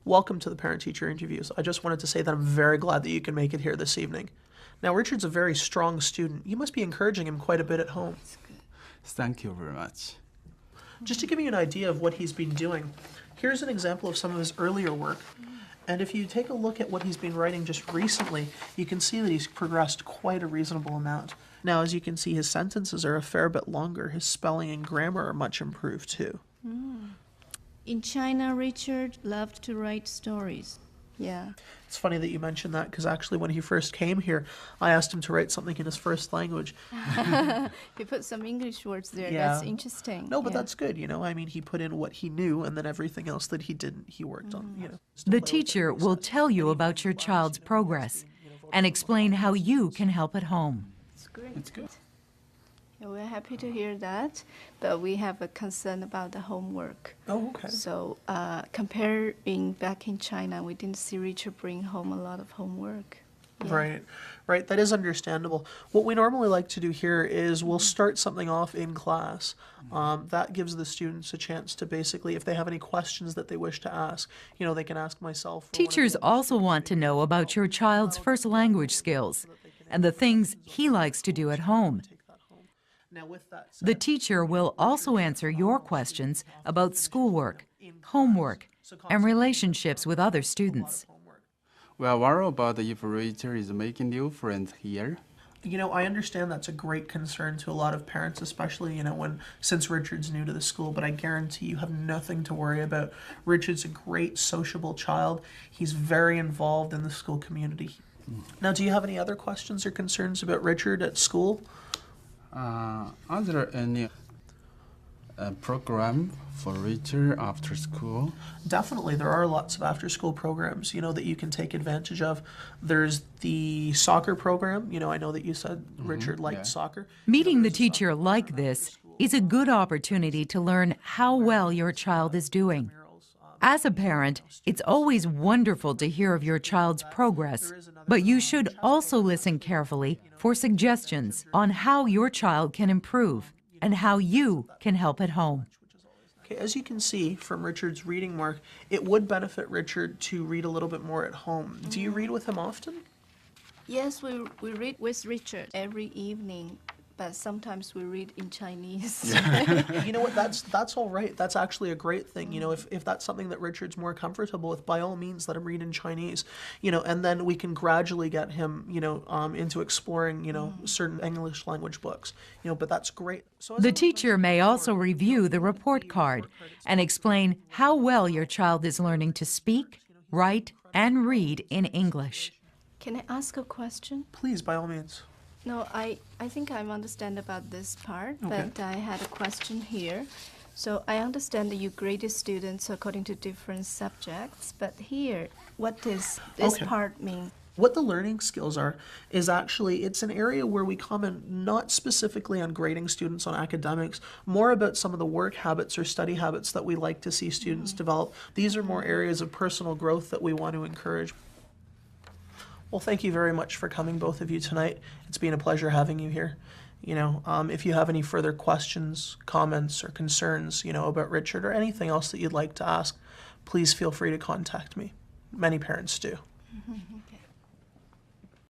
Welcome to the parent-teacher interviews. I just wanted to say that I'm very glad that you can make it here this evening. Now, Richard's a very strong student. You must be encouraging him quite a bit at home. Thank you very much. Just to give you an idea of what he's been doing, here's an example of some of his earlier work. And if you take a look at what he's been writing just recently, you can see that he's progressed quite a reasonable amount. Now, as you can see, his sentences are a fair bit longer. His spelling and grammar are much improved, too. In China, Richard loved to write stories. Yeah. It's funny that you mentioned that, because actually when he first came here, I asked him to write something in his first language. He put some English words there. Yeah. That's interesting. No, but Yeah. that's good, you know. I mean, he put in what he knew, and then everything else that he didn't, he worked on, you know. The teacher will tell you about your child's progress and explain how you can help at home. It's great. It's good. Yeah, we're happy to hear that, but we have a concern about the homework. Oh, okay. So comparing back in China, we didn't see Richard bring home a lot of homework. Yeah. Right, right. That is understandable. What we normally like to do here is we'll start something off in class. That gives the students a chance to basically, if they have any questions that they wish to ask, you know, they can ask myself. or one of the Teachers others. also want to know about your child's first language skills and the things he likes to do at home. Take that home. Now, with that said, The teacher will also answer your questions about schoolwork, homework, and relationships with other students. We are worried about if Richard is making new friends here. you know, I understand that's a great concern to a lot of parents, especially, you know, since Richard's new to the school, but I guarantee you have nothing to worry about. Richard's a great sociable child. He's very involved in the school community. Now, do you have any other questions or concerns about Richard at school? Are there any program for Richard after school? Definitely, there are lots of after-school programs, you know, that you can take advantage of. There's the soccer program. You know, I know that you said Richard liked yeah. soccer. Meeting the teacher like this is a good opportunity to learn how well your child is doing. As a parent, it's always wonderful to hear of your child's progress, but you should also listen carefully for suggestions on how your child can improve and how you can help at home. Okay, as you can see from Richard's reading mark, it would benefit Richard to read a little bit more at home. Do you read with him often? Yes, we read with Richard every evening, but sometimes we read in Chinese. You know what, that's all right. That's actually a great thing. You know, if that's something that Richard's more comfortable with, by all means, let him read in Chinese. You know, and then we can gradually get him, you know, into exploring, you know, certain English language books. You know, but that's great. So as The I was teacher may mentioning also before, review the report card and explain how well your child is learning to speak, write, and read in English. Can I ask a question? Please, by all means. No, I think I understand about this part, but I had a question here. So I understand that you graded students according to different subjects, but here, what does this Okay. part mean? What the learning skills are is actually, it's an area where we comment not specifically on grading students on academics, more about some of the work habits or study habits that we like to see students develop. These are more areas of personal growth that we want to encourage. Well, thank you very much for coming, both of you, tonight. It's been a pleasure having you here. You know, if you have any further questions, comments, or concerns, you know, about Richard or anything else that you'd like to ask, please feel free to contact me. Many parents do. Okay.